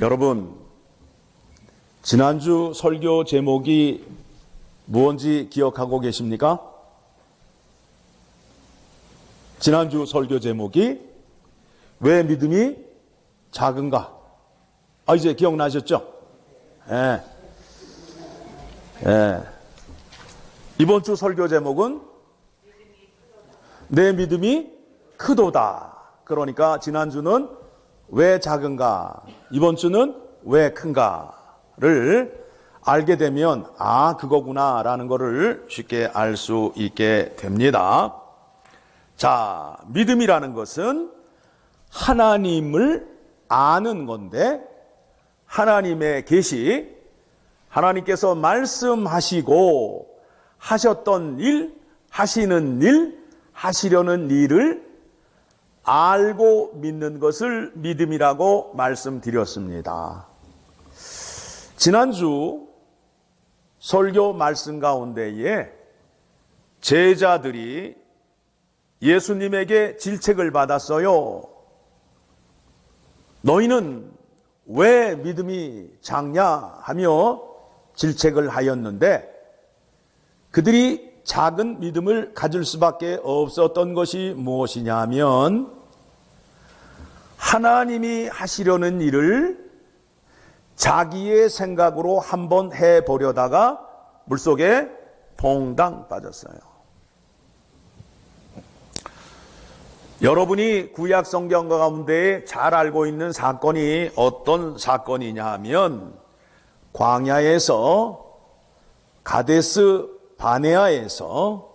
여러분, 지난주 설교 제목이 무엇인지 기억하고 계십니까? 지난주 설교 제목이 왜 믿음이 작은가? 이제 기억나셨죠? 예. 이번 주 설교 제목은 내 믿음이 크도다. 그러니까 지난주는 왜 작은가? 이번 주는 왜 큰가를 알게 되면 그거구나 라는 것을 쉽게 알 수 있게 됩니다. 자, 믿음이라는 것은 하나님을 아는 건데, 하나님의 계시, 하나님께서 말씀하시고 하셨던 일, 하시는 일, 하시려는 일을 알고 믿는 것을 믿음이라고 말씀드렸습니다. 지난주 설교 말씀 가운데에 제자들이 예수님에게 질책을 받았어요. 너희는 왜 믿음이 작냐 하며 질책을 하였는데, 그들이 작은 믿음을 가질 수밖에 없었던 것이 무엇이냐 하면, 하나님이 하시려는 일을 자기의 생각으로 한번 해보려다가 물속에 퐁당 빠졌어요. 여러분이 구약 성경 가운데 잘 알고 있는 사건이 어떤 사건이냐 하면, 광야에서 가데스 바네아에서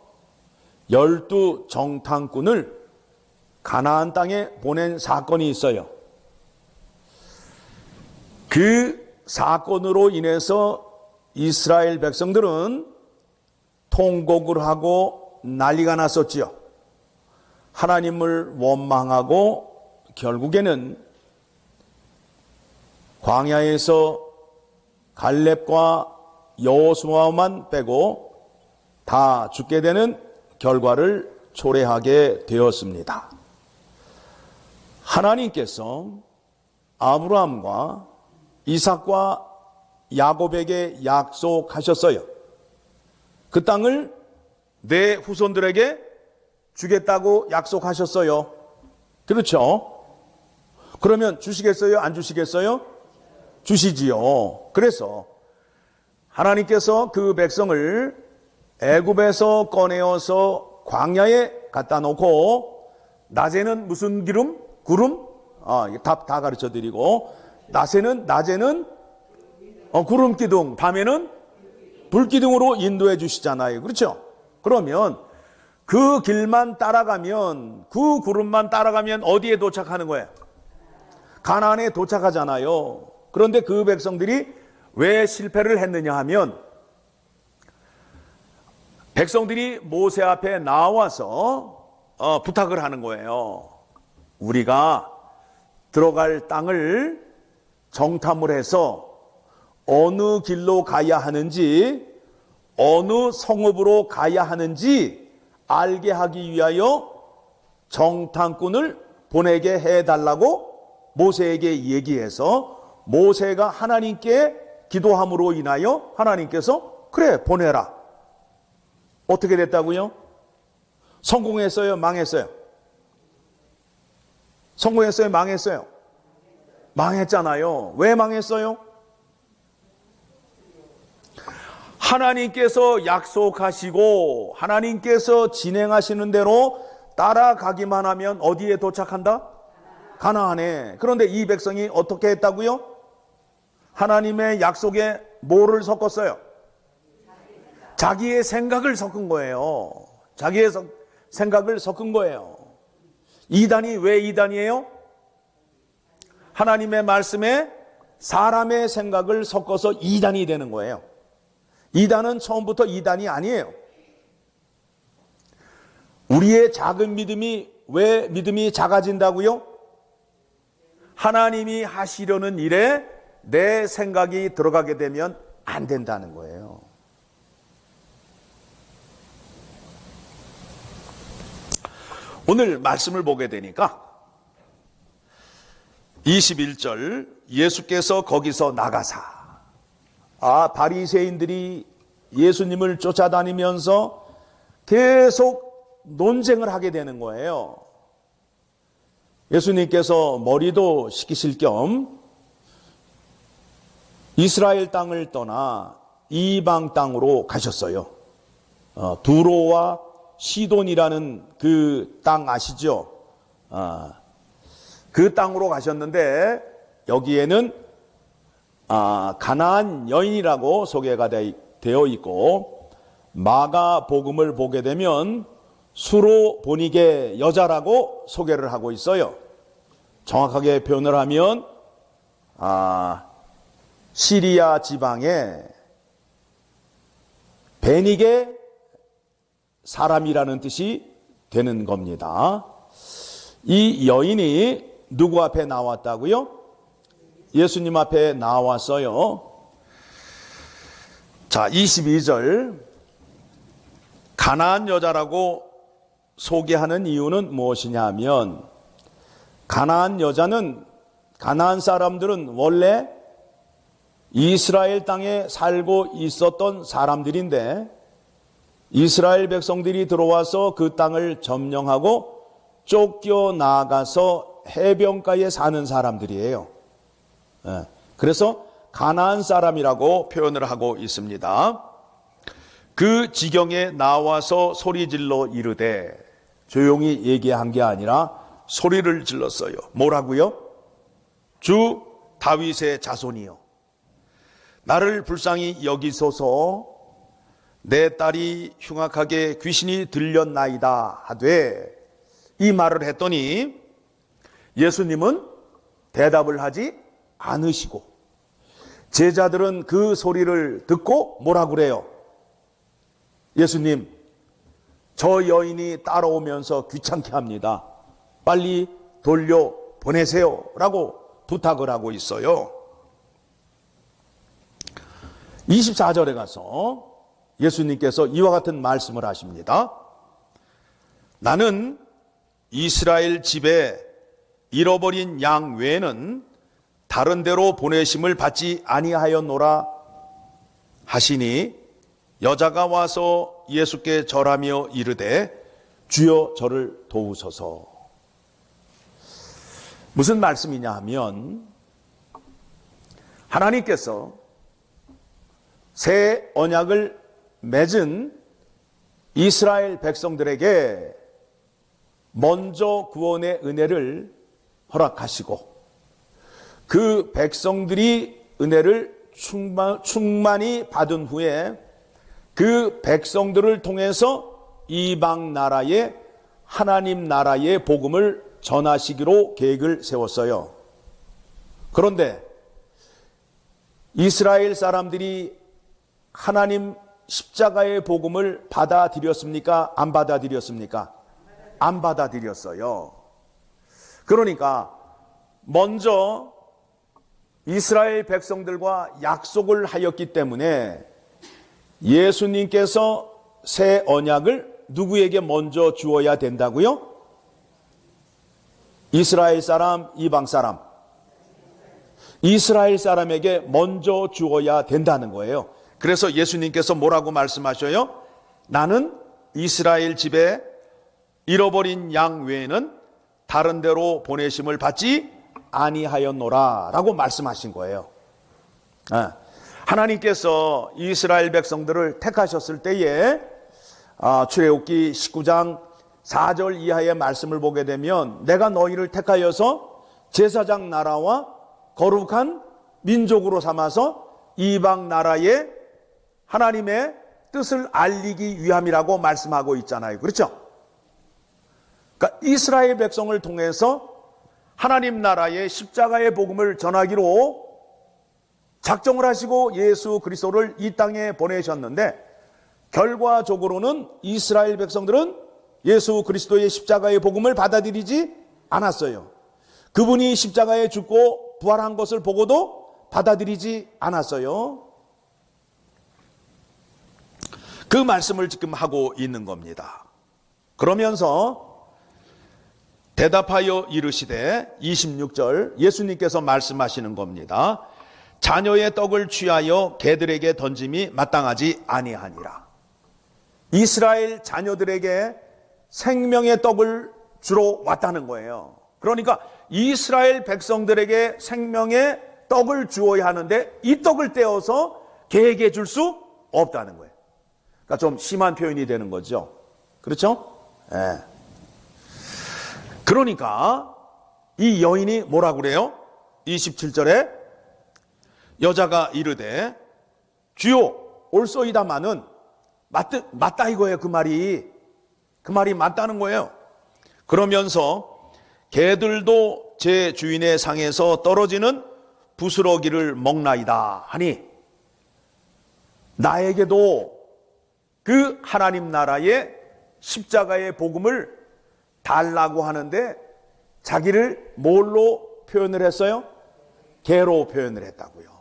12 정탐꾼을 가나안 땅에 보낸 사건이 있어요. 그 사건으로 인해서 이스라엘 백성들은 통곡을 하고 난리가 났었지요. 하나님을 원망하고 결국에는 광야에서 갈렙과 여호수아만 빼고 다 죽게 되는 결과를 초래하게 되었습니다. 하나님께서 아브라함과 이삭과 야곱에게 약속하셨어요. 그 땅을 내 후손들에게 주겠다고 약속하셨어요. 그렇죠? 그러면 주시겠어요? 안 주시겠어요? 주시지요. 그래서 하나님께서 그 백성을 애굽에서 꺼내어서 광야에 갖다 놓고, 낮에는 무슨 기름? 구름? 답 다 가르쳐 드리고, 낮에는 구름 기둥, 밤에는 불 기둥으로 인도해 주시잖아요. 그렇죠? 그러면 그 길만 따라가면, 그 구름만 따라가면 어디에 도착하는 거예요? 가나안에 도착하잖아요. 그런데 그 백성들이 왜 실패를 했느냐 하면, 백성들이 모세 앞에 나와서 부탁을 하는 거예요. 우리가 들어갈 땅을 정탐을 해서 어느 길로 가야 하는지, 어느 성읍으로 가야 하는지 알게 하기 위하여 정탐꾼을 보내게 해달라고 모세에게 얘기해서, 모세가 하나님께 기도함으로 인하여 하나님께서 그래 보내라. 어떻게 됐다고요? 성공했어요? 망했어요? 성공했어요? 망했어요? 망했잖아요. 왜 망했어요? 하나님께서 약속하시고 하나님께서 진행하시는 대로 따라가기만 하면 어디에 도착한다? 가나안에. 그런데 이 백성이 어떻게 했다고요? 하나님의 약속에 뭐를 섞었어요? 자기의 생각을 섞은 거예요. 자기의 생각을 섞은 거예요. 이단이 왜 이단이에요? 하나님의 말씀에 사람의 생각을 섞어서 이단이 되는 거예요. 이단은 처음부터 이단이 아니에요. 우리의 작은 믿음이 왜 믿음이 작아진다고요? 하나님이 하시려는 일에 내 생각이 들어가게 되면 안 된다는 거예요. 오늘 말씀을 보게 되니까 21절 예수께서 거기서 나가사. 바리새인들이 예수님을 쫓아다니면서 계속 논쟁을 하게 되는 거예요. 예수님께서 머리도 식히실 겸 이스라엘 땅을 떠나 이방 땅으로 가셨어요. 두로와 시돈이라는 그 땅 아시죠? 그 땅으로 가셨는데 여기에는 가나안 여인이라고 소개가 되어 있고, 마가복음을 보게 되면 수로 보니게 여자라고 소개를 하고 있어요. 정확하게 표현을 하면 시리아 지방의 베니게 사람이라는 뜻이 되는 겁니다. 이 여인이 누구 앞에 나왔다고요? 예수님 앞에 나왔어요. 자, 22절 가나안 여자라고 소개하는 이유는 무엇이냐 하면, 가나안 사람들은 원래 이스라엘 땅에 살고 있었던 사람들인데, 이스라엘 백성들이 들어와서 그 땅을 점령하고 쫓겨나가서 해변가에 사는 사람들이에요. 그래서 가나안 사람이라고 표현을 하고 있습니다. 그 지경에 나와서 소리질러 이르되, 조용히 얘기한 게 아니라 소리를 질렀어요. 뭐라고요? 주 다윗의 자손이요, 나를 불쌍히 여기소서. 내 딸이 흉악하게 귀신이 들렸나이다 하되, 이 말을 했더니 예수님은 대답을 하지 않으시고, 제자들은 그 소리를 듣고 뭐라 그래요? 예수님, 저 여인이 따라오면서 귀찮게 합니다. 빨리 돌려 보내세요 라고 부탁을 하고 있어요. 24절에 가서 예수님께서 이와 같은 말씀을 하십니다. 나는 이스라엘 집에 잃어버린 양 외에는 다른 데로 보내심을 받지 아니하였노라 하시니, 여자가 와서 예수께 절하며 이르되 주여 저를 도우소서. 무슨 말씀이냐 하면, 하나님께서 새 언약을 맺은 이스라엘 백성들에게 먼저 구원의 은혜를 허락하시고, 그 백성들이 은혜를 충만히 받은 후에 그 백성들을 통해서 이방 나라의 하나님 나라의 복음을 전하시기로 계획을 세웠어요. 그런데 이스라엘 사람들이 하나님 십자가의 복음을 받아들였습니까? 안 받아들였습니까? 안 받아들였어요. 그러니까 먼저 이스라엘 백성들과 약속을 하였기 때문에 예수님께서 새 언약을 누구에게 먼저 주어야 된다고요? 이스라엘 사람, 이방 사람? 이스라엘 사람에게 먼저 주어야 된다는 거예요. 그래서 예수님께서 뭐라고 말씀하셔요? 나는 이스라엘 집에 잃어버린 양 외에는 다른 데로 보내심을 받지 아니하였노라 라고 말씀하신 거예요. 하나님께서 이스라엘 백성들을 택하셨을 때에 출애굽기 19장 4절 이하의 말씀을 보게 되면, 내가 너희를 택하여서 제사장 나라와 거룩한 민족으로 삼아서 이방 나라에 하나님의 뜻을 알리기 위함이라고 말씀하고 있잖아요. 그렇죠? 그러니까 이스라엘 백성을 통해서 하나님 나라의 십자가의 복음을 전하기로 작정을 하시고 예수 그리스도를 이 땅에 보내셨는데, 결과적으로는 이스라엘 백성들은 예수 그리스도의 십자가의 복음을 받아들이지 않았어요. 그분이 십자가에 죽고 부활한 것을 보고도 받아들이지 않았어요. 그 말씀을 지금 하고 있는 겁니다. 그러면서 대답하여 이르시되 26절 예수님께서 말씀하시는 겁니다. 자녀의 떡을 취하여 개들에게 던짐이 마땅하지 아니하니라. 이스라엘 자녀들에게 생명의 떡을 주러 왔다는 거예요. 그러니까 이스라엘 백성들에게 생명의 떡을 주어야 하는데 이 떡을 떼어서 개에게 줄 수 없다는 거예요. 그러니까 좀 심한 표현이 되는 거죠. 그렇죠? 예. 그러니까 이 여인이 뭐라고 그래요? 27절에 여자가 이르되 주여 올소이다마는 맞다 이거예요. 그 말이 맞다는 거예요. 그러면서 개들도 제 주인의 상에서 떨어지는 부스러기를 먹나이다 하니 나에게도 그 하나님 나라의 십자가의 복음을 달라고 하는데 자기를 뭘로 표현을 했어요? 개로 표현을 했다고요.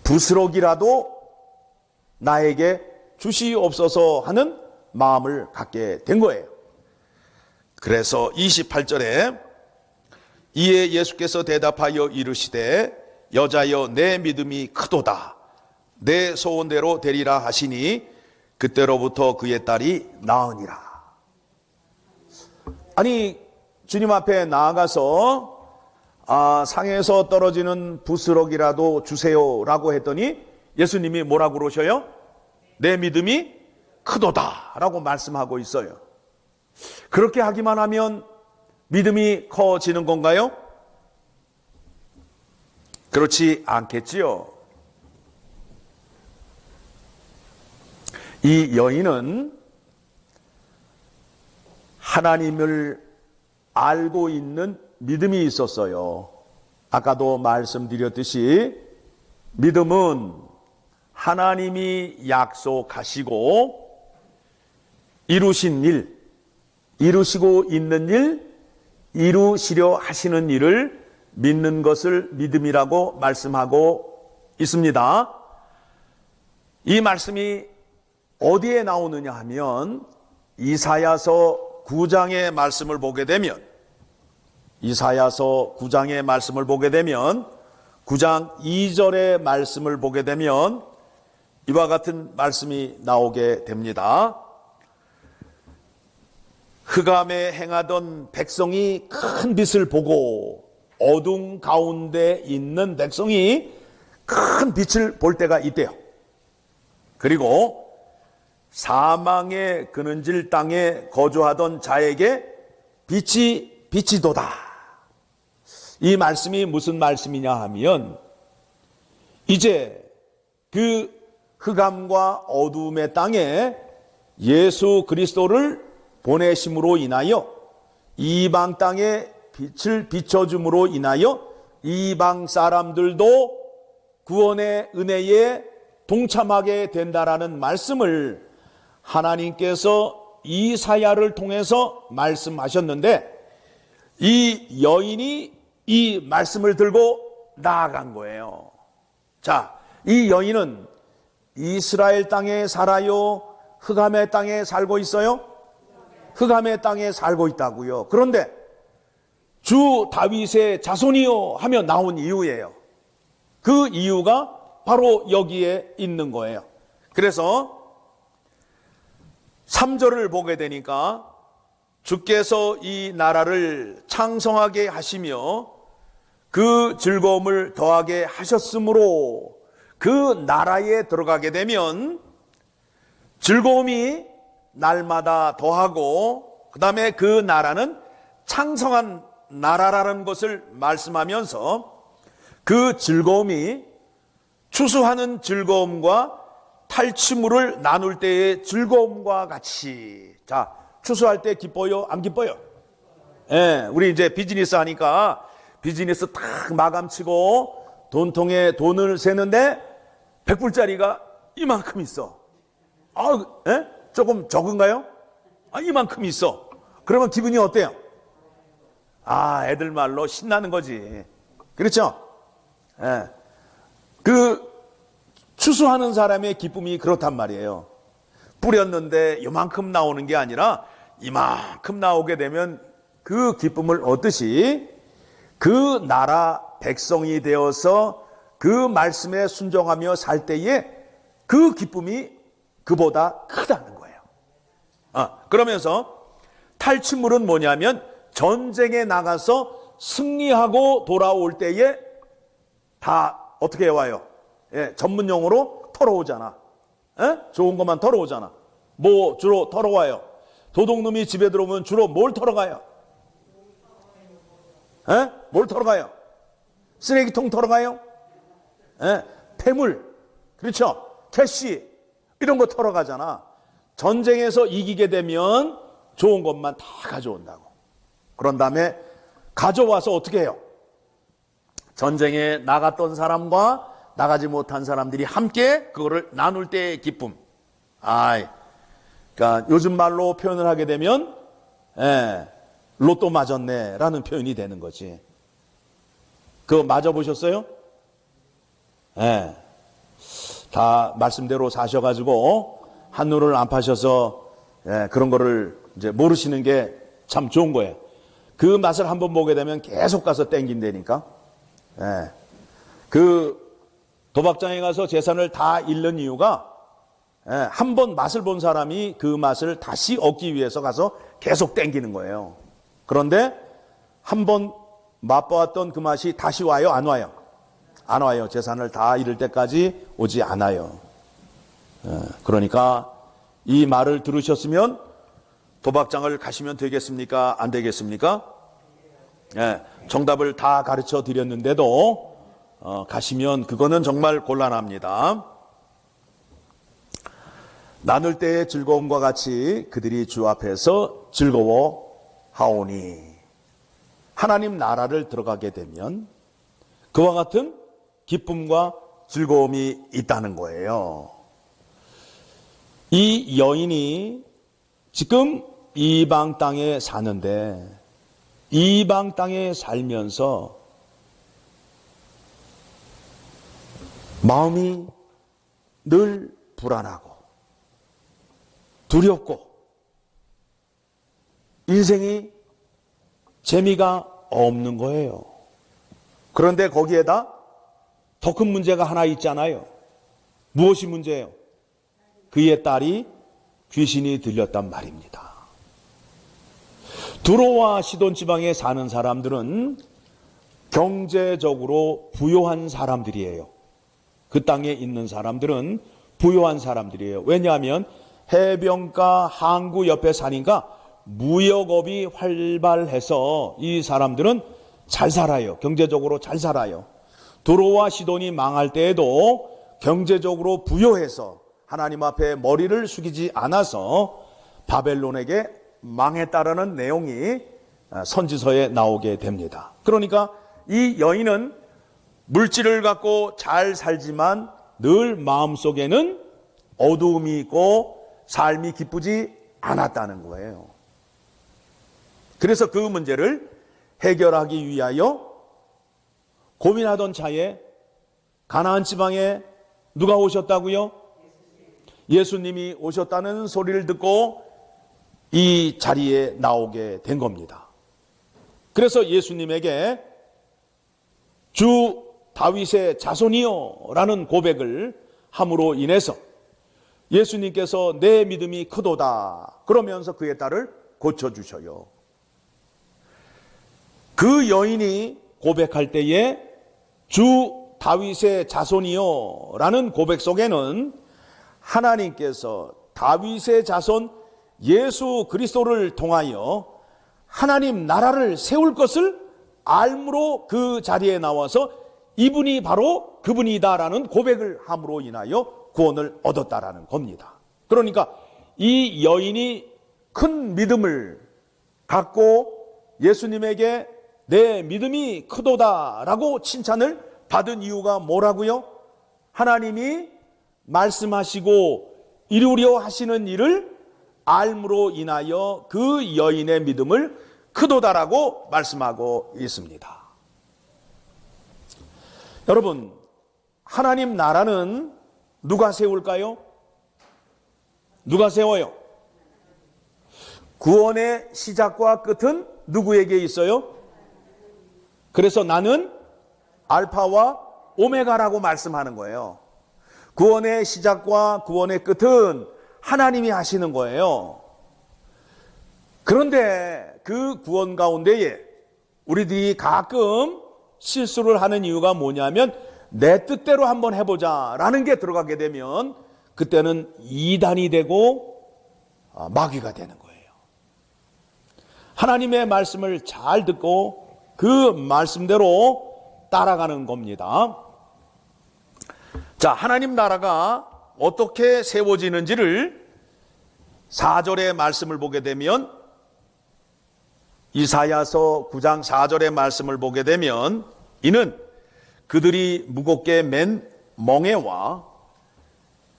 부스러기라도 나에게 주시옵소서 하는 마음을 갖게 된 거예요. 그래서 28절에 이에 예수께서 대답하여 이르시되 여자여 내 믿음이 크도다. 내 소원대로 되리라 하시니 그때로부터 그의 딸이 나으니라. 아니 주님 앞에 나아가서 상에서 떨어지는 부스러기라도 주세요라고 했더니 예수님이 뭐라고 그러셔요? 내 믿음이 크도다 라고 말씀하고 있어요. 그렇게 하기만 하면 믿음이 커지는 건가요? 그렇지 않겠지요. 이 여인은 하나님을 알고 있는 믿음이 있었어요. 아까도 말씀드렸듯이 믿음은 하나님이 약속하시고 이루신 일, 이루시고 있는 일, 이루시려 하시는 일을 믿는 것을 믿음이라고 말씀하고 있습니다. 이 말씀이 어디에 나오느냐 하면 이사야서 9장의 말씀을 보게 되면 이사야서 9장의 말씀을 보게 되면 9장 2절의 말씀을 보게 되면 이와 같은 말씀이 나오게 됩니다. 흑암에 행하던 백성이 큰 빛을 보고 어둠 가운데 있는 백성이 큰 빛을 볼 때가 있대요. 그리고 사망의 그는질 땅에 거주하던 자에게 빛이 비치도다. 이 말씀이 무슨 말씀이냐 하면 이제 그 흑암과 어둠의 땅에 예수 그리스도를 보내심으로 인하여 이방 땅에 빛을 비춰줌으로 인하여 이방 사람들도 구원의 은혜에 동참하게 된다라는 말씀을 하나님께서 이사야를 통해서 말씀하셨는데 이 여인이 이 말씀을 들고 나아간 거예요. 자, 이 여인은 이스라엘 땅에 살아요? 흑암의 땅에 살고 있어요? 흑암의 땅에 살고 있다고요. 그런데 주 다윗의 자손이요 하며 나온 이유예요. 그 이유가 바로 여기에 있는 거예요. 그래서 3절을 보게 되니까 주께서 이 나라를 창성하게 하시며 그 즐거움을 더하게 하셨으므로 그 나라에 들어가게 되면 즐거움이 날마다 더하고 그 다음에 그 나라는 창성한 나라라는 것을 말씀하면서 그 즐거움이 추수하는 즐거움과 탈취물을 나눌 때의 즐거움과 같이. 자, 추수할 때 기뻐요? 안 기뻐요? 예, 우리 이제 비즈니스 하니까 비즈니스 딱 마감치고 돈통에 돈을 세는데 100불짜리가 이만큼 있어. 예? 조금 적은가요? 이만큼 있어. 그러면 기분이 어때요? 애들 말로 신나는 거지. 그렇죠? 예. 그 추수하는 사람의 기쁨이 그렇단 말이에요. 뿌렸는데 요만큼 나오는 게 아니라 이만큼 나오게 되면 그 기쁨을 얻듯이 그 나라 백성이 되어서 그 말씀에 순종하며 살 때에 그 기쁨이 그보다 크다는 거예요. 그러면서 탈취물은 뭐냐면 전쟁에 나가서 승리하고 돌아올 때에 다 어떻게 와요? 전문용어로 털어오잖아. 좋은 것만 털어오잖아. 뭐 주로 털어와요? 도둑놈이 집에 들어오면 주로 뭘 털어가요? 뭘 털어가요? 쓰레기통 털어가요? 폐물, 그렇죠? 캐시 이런 거 털어가잖아. 전쟁에서 이기게 되면 좋은 것만 다 가져온다고. 그런 다음에 가져와서 어떻게 해요? 전쟁에 나갔던 사람과 나가지 못한 사람들이 함께 그거를 나눌 때의 기쁨. 그러니까 요즘 말로 표현을 하게 되면 로또 맞았네라는 표현이 되는 거지. 그거 맞아보셨어요? 다 말씀대로 사셔가지고 한눈을 안 파셔서 그런 거를 이제 모르시는 게 참 좋은 거예요. 그 맛을 한번 보게 되면 계속 가서 땡긴다니까. 그 도박장에 가서 재산을 다 잃는 이유가 한 번 맛을 본 사람이 그 맛을 다시 얻기 위해서 가서 계속 땡기는 거예요. 그런데 한 번 맛보았던 그 맛이 다시 와요? 안 와요? 안 와요. 재산을 다 잃을 때까지 오지 않아요. 그러니까 이 말을 들으셨으면 도박장을 가시면 되겠습니까? 안 되겠습니까? 정답을 다 가르쳐 드렸는데도 가시면 그거는 정말 곤란합니다. 나눌 때의 즐거움과 같이 그들이 주 앞에서 즐거워하오니, 하나님 나라를 들어가게 되면 그와 같은 기쁨과 즐거움이 있다는 거예요. 이 여인이 지금 이방 땅에 사는데 이방 땅에 살면서 마음이 늘 불안하고 두렵고 인생이 재미가 없는 거예요. 그런데 거기에다 더 큰 문제가 하나 있잖아요. 무엇이 문제예요? 그의 딸이 귀신이 들렸단 말입니다. 두로와 시돈 지방에 사는 사람들은 경제적으로 부유한 사람들이에요. 그 땅에 있는 사람들은 부유한 사람들이에요. 왜냐하면 해변가 항구 옆에 사니까 무역업이 활발해서 이 사람들은 잘 살아요. 경제적으로 잘 살아요. 두로와 시돈이 망할 때에도 경제적으로 부유해서 하나님 앞에 머리를 숙이지 않아서 바벨론에게 망했다라는 내용이 선지서에 나오게 됩니다. 그러니까 이 여인은 물질을 갖고 잘 살지만 늘 마음속에는 어두움이 있고 삶이 기쁘지 않았다는 거예요. 그래서 그 문제를 해결하기 위하여 고민하던 차에 가나안 지방에 누가 오셨다고요? 예수님이 오셨다는 소리를 듣고 이 자리에 나오게 된 겁니다. 그래서 예수님에게 주 다윗의 자손이요 라는 고백을 함으로 인해서 예수님께서 내 믿음이 크도다 그러면서 그의 딸을 고쳐주셔요. 그 여인이 고백할 때에 주 다윗의 자손이요 라는 고백 속에는 하나님께서 다윗의 자손 예수 그리스도를 통하여 하나님 나라를 세울 것을 알므로 그 자리에 나와서 이분이 바로 그분이다라는 고백을 함으로 인하여 구원을 얻었다라는 겁니다. 그러니까 이 여인이 큰 믿음을 갖고 예수님에게 내 믿음이 크도다라고 칭찬을 받은 이유가 뭐라고요? 하나님이 말씀하시고 이루려 하시는 일을 알므로 인하여 그 여인의 믿음을 크도다라고 말씀하고 있습니다. 여러분, 하나님 나라는 누가 세울까요? 누가 세워요? 구원의 시작과 끝은 누구에게 있어요? 그래서 나는 알파와 오메가라고 말씀하는 거예요. 구원의 시작과 구원의 끝은 하나님이 하시는 거예요. 그런데 그 구원 가운데에 우리들이 가끔 실수를 하는 이유가 뭐냐면 내 뜻대로 한번 해보자라는 게 들어가게 되면 그때는 이단이 되고 마귀가 되는 거예요. 하나님의 말씀을 잘 듣고 그 말씀대로 따라가는 겁니다. 자, 하나님 나라가 어떻게 세워지는지를 4절의 말씀을 보게 되면, 이사야서 9장 4절의 말씀을 보게 되면, 이는 그들이 무겁게 맨 멍에와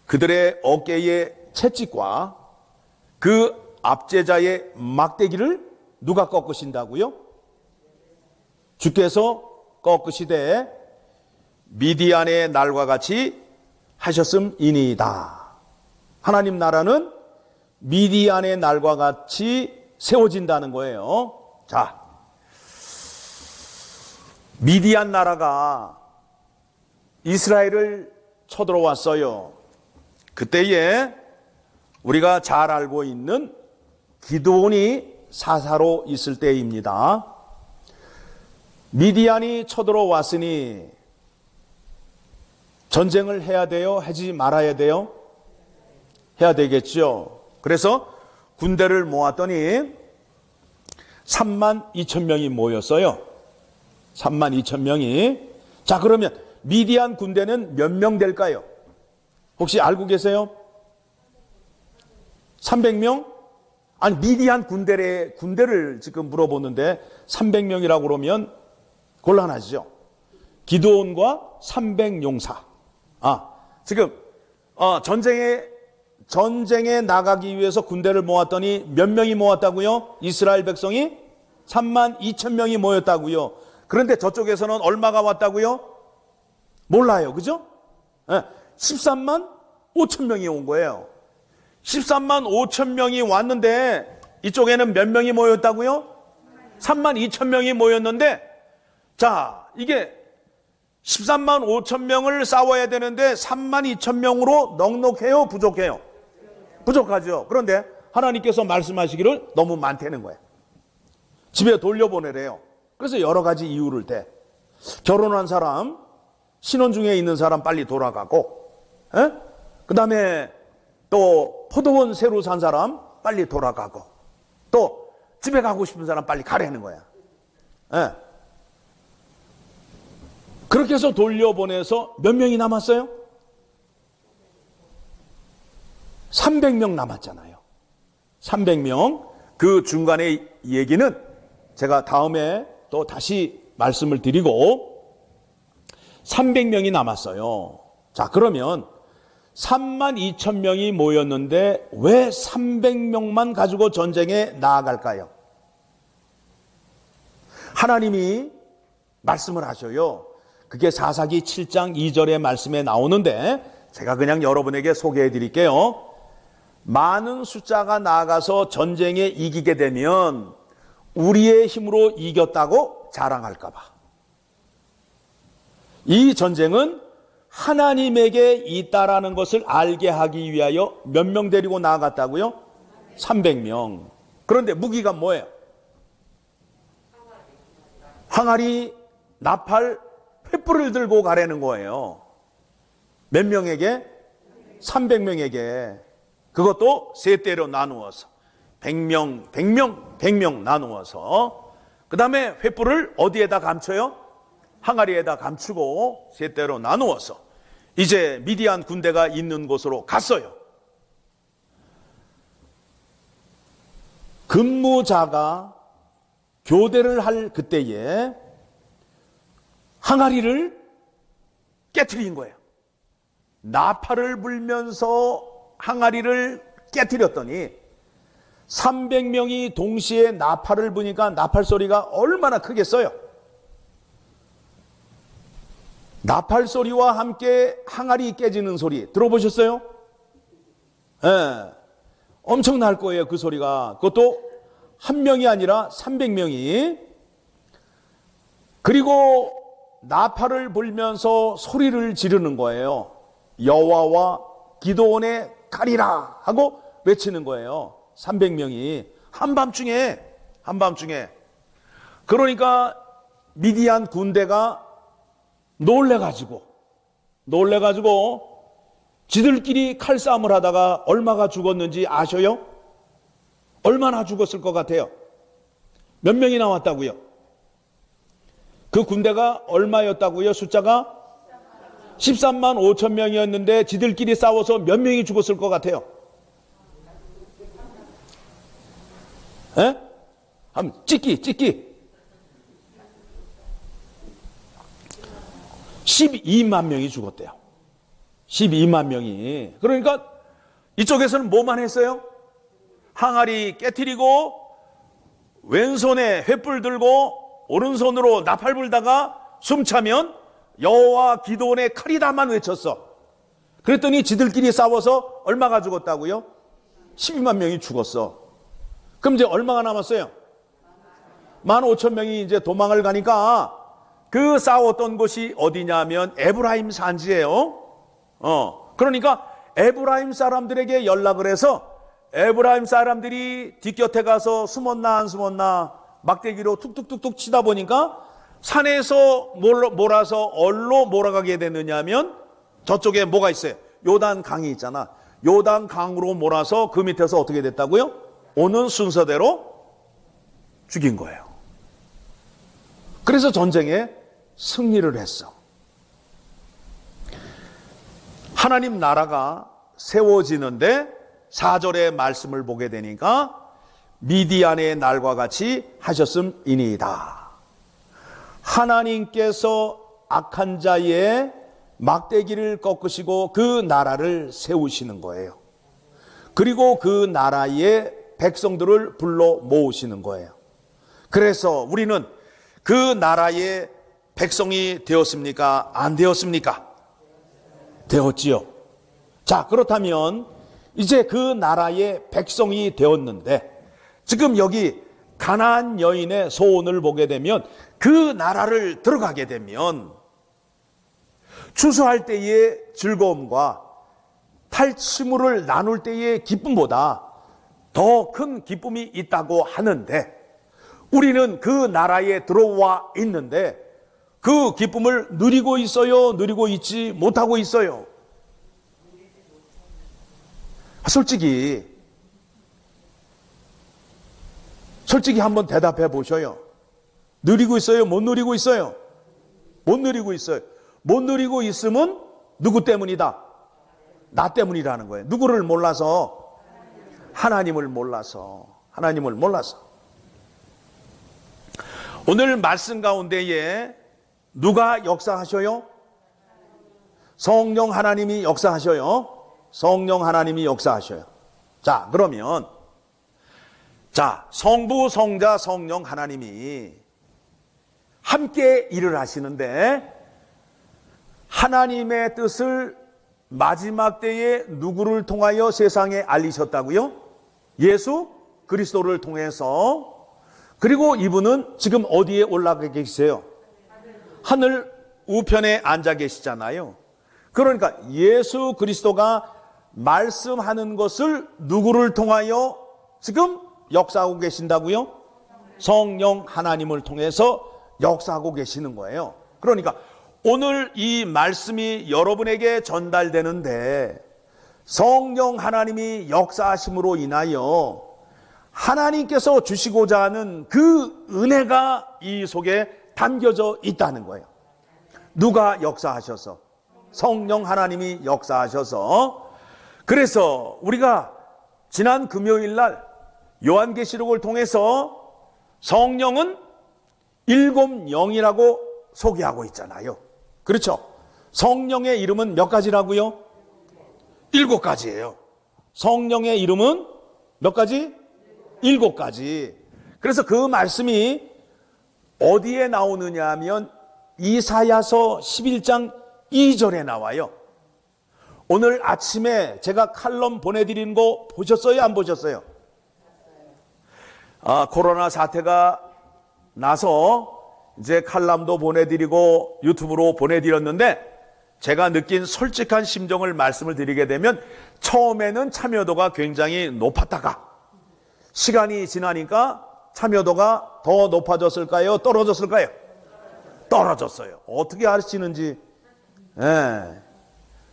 그들의 어깨의 채찍과 그 압제자의 막대기를 누가 꺾으신다고요? 주께서 꺾으시되 미디안의 날과 같이 하셨음이니이다. 하나님 나라는 미디안의 날과 같이 세워진다는 거예요. 자, 미디안 나라가 이스라엘을 쳐들어왔어요. 그때에 우리가 잘 알고 있는 기드온이 사사로 있을 때입니다. 미디안이 쳐들어왔으니 전쟁을 해야 돼요? 하지 말아야 돼요? 해야 되겠죠. 그래서 군대를 모았더니 3만 2천 명이 모였어요. 3만 2천 명이. 자, 그러면 미디안 군대는 몇 명 될까요? 혹시 알고 계세요? 300명? 아니, 미디안 군대를 지금 물어보는데 300명이라고 그러면 곤란하죠. 기드온과 300용사. 지금 전쟁에 나가기 위해서 군대를 모았더니 몇 명이 모았다고요? 이스라엘 백성이 3만 2천 명이 모였다고요. 그런데 저쪽에서는 얼마가 왔다고요? 몰라요. 그죠? 13만 5천 명이 온 거예요. 13만 5천 명이 왔는데 이쪽에는 몇 명이 모였다고요? 3만 2천 명이 모였는데, 자, 이게 13만 5천 명을 싸워야 되는데 3만 2천 명으로 넉넉해요? 부족해요? 부족하죠. 그런데 하나님께서 말씀하시기를 너무 많다는 거예요. 집에 돌려보내래요. 그래서 여러 가지 이유를 대. 결혼한 사람, 신혼 중에 있는 사람 빨리 돌아가고, 그 다음에 또 포도원 새로 산 사람 빨리 돌아가고, 또 집에 가고 싶은 사람 빨리 가라는 거야. 그렇게 해서 돌려보내서 몇 명이 남았어요? 300명 남았잖아요. 300명. 그 중간의 얘기는 제가 다음에 또 다시 말씀을 드리고, 300명이 남았어요. 자, 그러면 3만 2천 명이 모였는데 왜 300명만 가지고 전쟁에 나아갈까요? 하나님이 말씀을 하셔요. 그게 사사기 7장 2절의 말씀에 나오는데 제가 그냥 여러분에게 소개해 드릴게요. 많은 숫자가 나아가서 전쟁에 이기게 되면 우리의 힘으로 이겼다고 자랑할까 봐. 이 전쟁은 하나님에게 있다라는 것을 알게 하기 위하여 몇 명 데리고 나아갔다고요? 300명. 그런데 무기가 뭐예요? 항아리, 나팔, 횃불을 들고 가라는 거예요. 몇 명에게? 300명에게. 그것도 세 대로 나누어서 100명 나누어서, 그 다음에 횃불을 어디에다 감춰요? 항아리에다 감추고 세 대로 나누어서 이제 미디안 군대가 있는 곳으로 갔어요. 근무자가 교대를 할 그때에 항아리를 깨트린 거예요. 나팔을 불면서 항아리를 깨트렸더니 300명이 동시에 나팔을 부니까 나팔 소리가 얼마나 크겠어요? 나팔 소리와 함께 항아리 깨지는 소리 들어보셨어요? 엄청날 거예요. 그 소리가. 그것도 한 명이 아니라 300명이, 그리고 나팔을 불면서 소리를 지르는 거예요. 여호와와 기드온의 칼이라 하고 외치는 거예요. 300명이 한밤중에. 그러니까 미디안 군대가 놀래가지고 지들끼리 칼싸움을 하다가 얼마가 죽었는지 아셔요? 얼마나 죽었을 것 같아요? 몇 명이 나왔다고요? 그 군대가 얼마였다고요? 숫자가 13만 5천 명이었는데 지들끼리 싸워서 몇 명이 죽었을 것 같아요? 에? 한번 찍기 12만 명이 죽었대요. 12만 명이. 그러니까 이쪽에서는 뭐만 했어요? 항아리 깨트리고 왼손에 횃불 들고 오른손으로 나팔 불다가 숨차면 여호와 기드온의 칼이다만 외쳤어. 그랬더니 지들끼리 싸워서 얼마가 죽었다고요? 12만 명이 죽었어. 그럼 이제 얼마가 남았어요? 15,000명이 이제 도망을 가니까 그 싸웠던 곳이 어디냐면 에브라임 산지예요. 그러니까 에브라임 사람들에게 연락을 해서 에브라임 사람들이 뒷곁에 가서 숨었나 안 숨었나 막대기로 툭툭툭툭 치다 보니까 산에서 몰아서 얼로 몰아가게 됐느냐 하면 저쪽에 뭐가 있어요? 요단 강이 있잖아. 요단 강으로 몰아서 그 밑에서 어떻게 됐다고요? 오는 순서대로 죽인 거예요. 그래서 전쟁에 승리를 했어. 하나님 나라가 세워지는데 4절의 말씀을 보게 되니까 미디안의 날과 같이 하셨음이니이다. 하나님께서 악한 자의 막대기를 꺾으시고 그 나라를 세우시는 거예요. 그리고 그 나라의 백성들을 불러 모으시는 거예요. 그래서 우리는 그 나라의 백성이 되었습니까? 안 되었습니까? 되었지요. 자, 그렇다면 이제 그 나라의 백성이 되었는데 지금 여기 가나안 여인의 소원을 보게 되면 그 나라를 들어가게 되면 추수할 때의 즐거움과 탈취물을 나눌 때의 기쁨보다 더 큰 기쁨이 있다고 하는데 우리는 그 나라에 들어와 있는데 그 기쁨을 누리고 있어요? 누리고 있지 못하고 있어요? 솔직히 한번 대답해 보셔요. 누리고 있어요? 못 누리고 있어요? 못 누리고 있어요. 못 누리고 있으면 누구 때문이다? 나 때문이라는 거예요. 누구를 몰라서? 하나님을 몰라서. 오늘 말씀 가운데에 누가 역사하셔요? 성령 하나님이 역사하셔요. 성령 하나님이 역사하셔요. 자, 그러면 성부, 성자, 성령 하나님이 함께 일을 하시는데 하나님의 뜻을 마지막 때에 누구를 통하여 세상에 알리셨다고요? 예수 그리스도를 통해서. 그리고 이분은 지금 어디에 올라가 계세요? 하늘 우편에 앉아 계시잖아요. 그러니까 예수 그리스도가 말씀하는 것을 누구를 통하여 지금 역사하고 계신다고요? 성령 하나님을 통해서 역사하고 계시는 거예요. 그러니까 오늘 이 말씀이 여러분에게 전달되는데 성령 하나님이 역사하심으로 인하여 하나님께서 주시고자 하는 그 은혜가 이 속에 담겨져 있다는 거예요. 누가 역사하셔서? 성령 하나님이 역사하셔서. 그래서 우리가 지난 금요일 날 요한계시록을 통해서 성령은 7영이라고 소개하고 있잖아요. 그렇죠? 성령의 이름은 몇 가지라고요? 7가지예요. 성령의 이름은 몇 가지? 7가지. 그래서 그 말씀이 어디에 나오느냐 하면 이사야서 11장 2절에 나와요. 오늘 아침에 제가 칼럼 보내드린 거 보셨어요? 안 보셨어요? 코로나 사태가 나서 이제 칼럼도 보내드리고 유튜브로 보내드렸는데 제가 느낀 솔직한 심정을 말씀을 드리게 되면 처음에는 참여도가 굉장히 높았다가 시간이 지나니까 참여도가 더 높아졌을까요? 떨어졌을까요? 떨어졌어요. 어떻게 아시는지.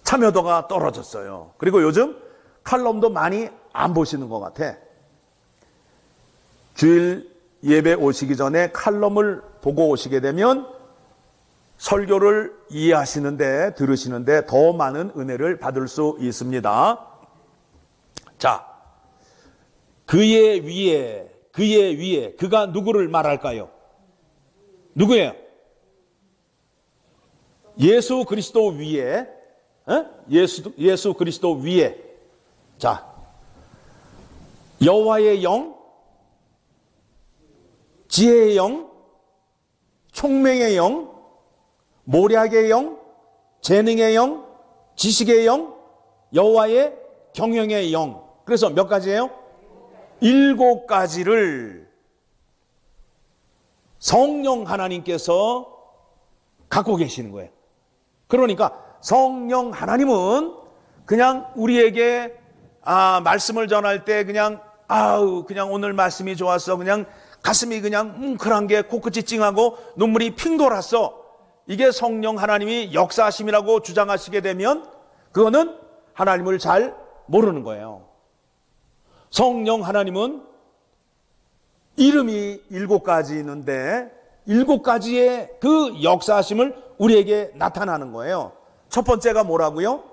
참여도가 떨어졌어요. 그리고 요즘 칼럼도 많이 안 보시는 것 같아. 주일 예배 오시기 전에 칼럼을 보고 오시게 되면 설교를 이해하시는데, 들으시는데 더 많은 은혜를 받을 수 있습니다. 자, 그의 위에, 그가 누구를 말할까요? 누구예요? 예수 그리스도 위에, 예수 그리스도 위에. 자, 여호와의 영, 지혜의 영, 총명의 영, 모략의 영, 재능의 영, 지식의 영, 여호와의 경영의 영. 그래서 몇 가지예요? 7가지를 성령 하나님께서 갖고 계시는 거예요. 그러니까 성령 하나님은 그냥 우리에게 말씀을 전할 때 그냥 오늘 말씀이 좋았어. 그냥 가슴이 그냥 뭉클한 게 코끝이 찡하고 눈물이 핑 돌았어. 이게 성령 하나님이 역사하심이라고 주장하시게 되면 그거는 하나님을 잘 모르는 거예요. 성령 하나님은 이름이 7가지 있는데 7가지의 그 역사하심을 우리에게 나타나는 거예요. 첫 번째가 뭐라고요?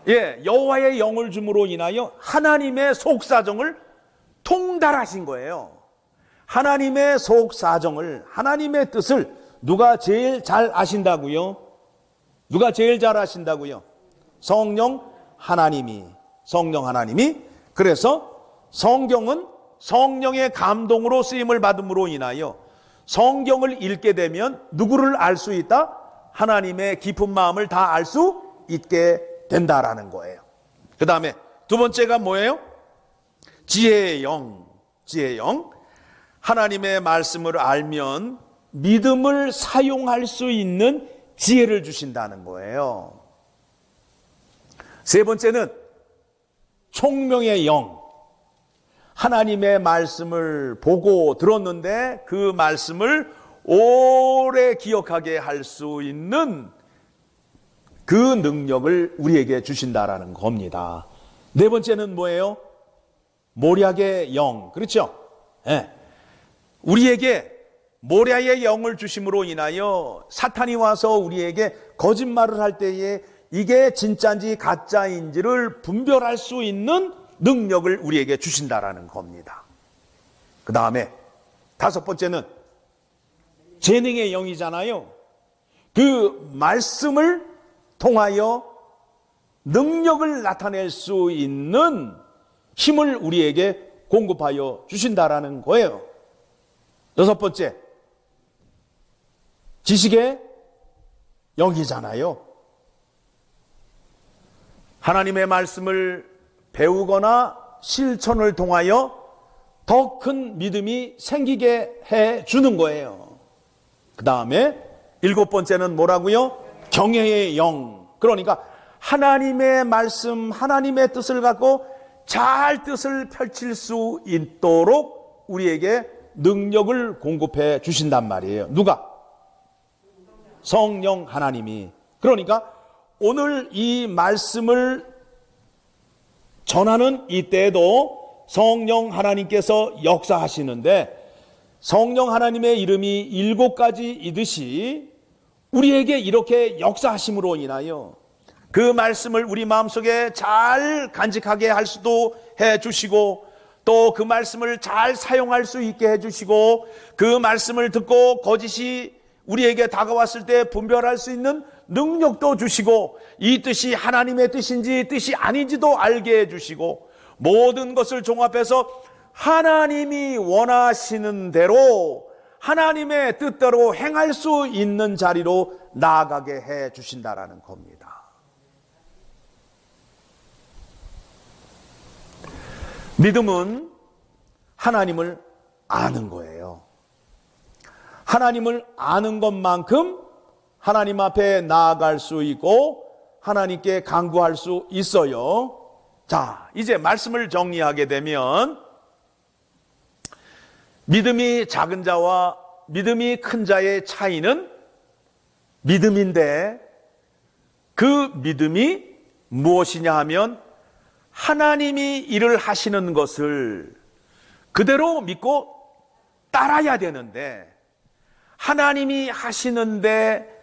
여호와의 영을 줌으로 인하여 하나님의 속사정을 통달하신 거예요. 하나님의 속사정을, 하나님의 뜻을 누가 제일 잘 아신다고요? 누가 제일 잘 아신다고요? 성령 하나님이. 그래서 성경은 성령의 감동으로 쓰임을 받음으로 인하여 성경을 읽게 되면 누구를 알 수 있다? 하나님의 깊은 마음을 다 알 수 있게 된다라는 거예요. 그 다음에 두 번째가 뭐예요? 지혜의 영. 하나님의 말씀을 알면 믿음을 사용할 수 있는 지혜를 주신다는 거예요. 세 번째는 총명의 영. 하나님의 말씀을 보고 들었는데 그 말씀을 오래 기억하게 할 수 있는 그 능력을 우리에게 주신다라는 겁니다. 네 번째는 뭐예요? 모략의 영. 그렇죠? 우리에게 모략의 영을 주심으로 인하여 사탄이 와서 우리에게 거짓말을 할 때에 이게 진짜인지 가짜인지를 분별할 수 있는 능력을 우리에게 주신다라는 겁니다. 그 다음에 다섯 번째는 재능의 영이잖아요. 그 말씀을 통하여 능력을 나타낼 수 있는 힘을 우리에게 공급하여 주신다라는 거예요. 여섯 번째, 지식의 영이잖아요. 하나님의 말씀을 배우거나 실천을 통하여 더 큰 믿음이 생기게 해 주는 거예요. 그 다음에 일곱 번째는 뭐라고요? 경외의 영. 그러니까 하나님의 말씀, 하나님의 뜻을 갖고 잘 뜻을 펼칠 수 있도록 우리에게 능력을 공급해 주신단 말이에요. 누가? 성령 하나님이. 그러니까 오늘 이 말씀을 전하는 이때에도 성령 하나님께서 역사하시는데 성령 하나님의 이름이 7가지이듯이 우리에게 이렇게 역사하심으로 인하여 그 말씀을 우리 마음속에 잘 간직하게 할 수도 해 주시고 또 그 말씀을 잘 사용할 수 있게 해 주시고 그 말씀을 듣고 거짓이 우리에게 다가왔을 때 분별할 수 있는 능력도 주시고 이 뜻이 하나님의 뜻인지 뜻이 아닌지도 알게 해 주시고 모든 것을 종합해서 하나님이 원하시는 대로 하나님의 뜻대로 행할 수 있는 자리로 나아가게 해 주신다라는 겁니다. 믿음은 하나님을 아는 거예요. 하나님을 아는 것만큼 하나님 앞에 나아갈 수 있고 하나님께 간구할 수 있어요. 자, 이제 말씀을 정리하게 되면 믿음이 작은 자와 믿음이 큰 자의 차이는 믿음인데 그 믿음이 무엇이냐 하면 하나님이 일을 하시는 것을 그대로 믿고 따라야 되는데 하나님이 하시는데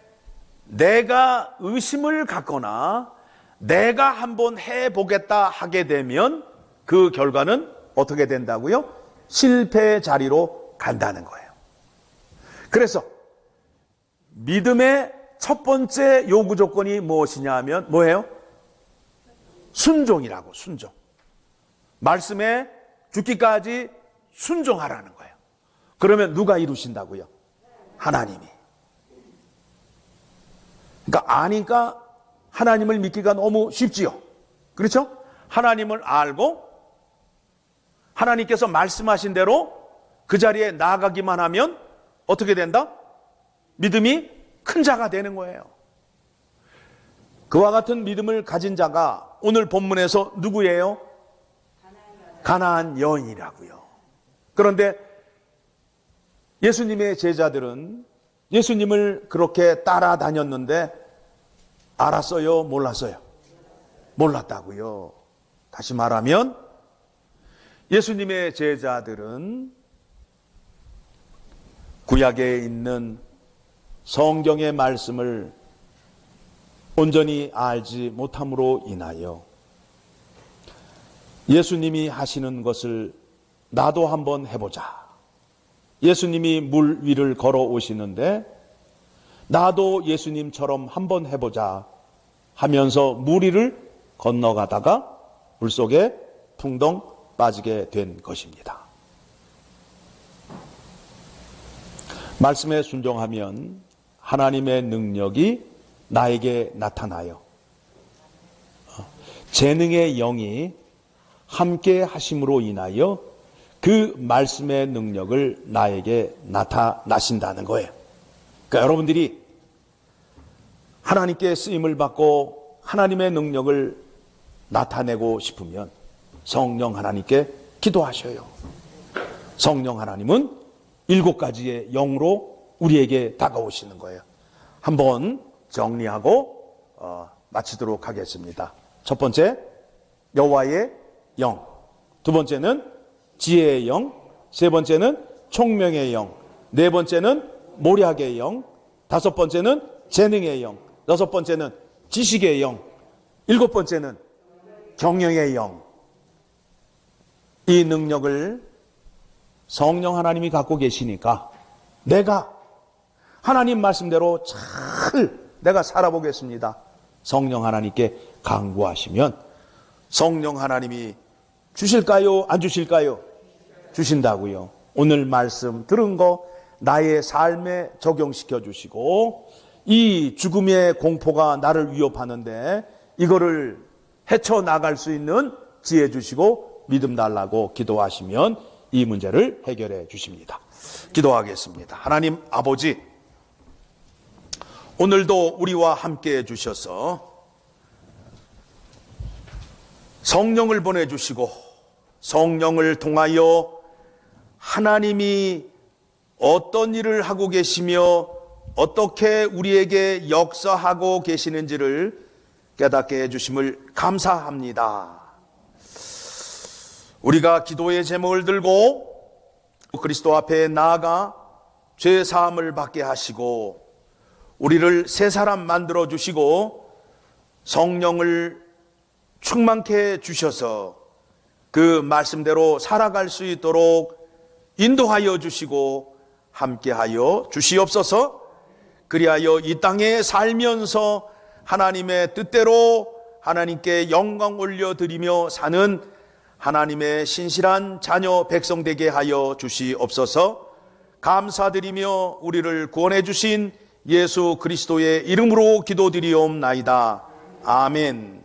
내가 의심을 갖거나 내가 한번 해보겠다 하게 되면 그 결과는 어떻게 된다고요? 실패의 자리로 간다는 거예요. 그래서 믿음의 첫 번째 요구 조건이 무엇이냐 하면 뭐예요? 순종이라고, 순종. 말씀에 죽기까지 순종하라는 거예요. 그러면 누가 이루신다고요? 하나님이. 그러니까 아니까 하나님을 믿기가 너무 쉽지요. 그렇죠? 하나님을 알고 하나님께서 말씀하신 대로 그 자리에 나아가기만 하면 어떻게 된다? 믿음이 큰 자가 되는 거예요. 그와 같은 믿음을 가진 자가 오늘 본문에서 누구예요? 가나안 여인이라고요. 그런데 예수님의 제자들은 예수님을 그렇게 따라다녔는데 알았어요? 몰랐어요? 몰랐다고요. 다시 말하면 예수님의 제자들은 구약에 있는 성경의 말씀을 온전히 알지 못함으로 인하여 예수님이 하시는 것을 나도 한번 해보자. 예수님이 물 위를 걸어오시는데 나도 예수님처럼 한번 해보자 하면서 물 위를 건너가다가 물속에 풍덩 빠지게 된 것입니다. 말씀에 순종하면 하나님의 능력이 나에게 나타나요. 재능의 영이 함께 하심으로 인하여 그 말씀의 능력을 나에게 나타나신다는 거예요. 그러니까 여러분들이 하나님께 쓰임을 받고 하나님의 능력을 나타내고 싶으면 성령 하나님께 기도하셔요. 성령 하나님은 7가지의 영으로 우리에게 다가오시는 거예요. 한번 정리하고 마치도록 하겠습니다. 첫 번째, 여호와의 영. 두 번째는 지혜의 영. 세 번째는 총명의 영. 네 번째는 모략의 영. 다섯 번째는 재능의 영. 여섯 번째는 지식의 영. 일곱 번째는 경영의 영. 이 능력을 성령 하나님이 갖고 계시니까 내가 하나님 말씀대로 잘 내가 살아보겠습니다. 성령 하나님께 간구하시면 성령 하나님이 주실까요? 안 주실까요? 주신다고요. 오늘 말씀 들은 거 나의 삶에 적용시켜 주시고 이 죽음의 공포가 나를 위협하는데 이거를 헤쳐나갈 수 있는 지혜 주시고 믿음 달라고 기도하시면 이 문제를 해결해 주십니다. 기도하겠습니다. 하나님 아버지, 오늘도 우리와 함께 해주셔서 성령을 보내주시고 성령을 통하여 하나님이 어떤 일을 하고 계시며 어떻게 우리에게 역사하고 계시는지를 깨닫게 해주심을 감사합니다. 우리가 기도의 제목을 들고 그리스도 앞에 나아가 죄 사함을 받게 하시고 우리를 새 사람 만들어 주시고 성령을 충만케 주셔서 그 말씀대로 살아갈 수 있도록 인도하여 주시고 함께하여 주시옵소서. 그리하여 이 땅에 살면서 하나님의 뜻대로 하나님께 영광 올려드리며 사는 하나님의 신실한 자녀 백성 되게 하여 주시옵소서. 감사드리며 우리를 구원해 주신 예수 그리스도의 이름으로 기도드리옵나이다. 아멘.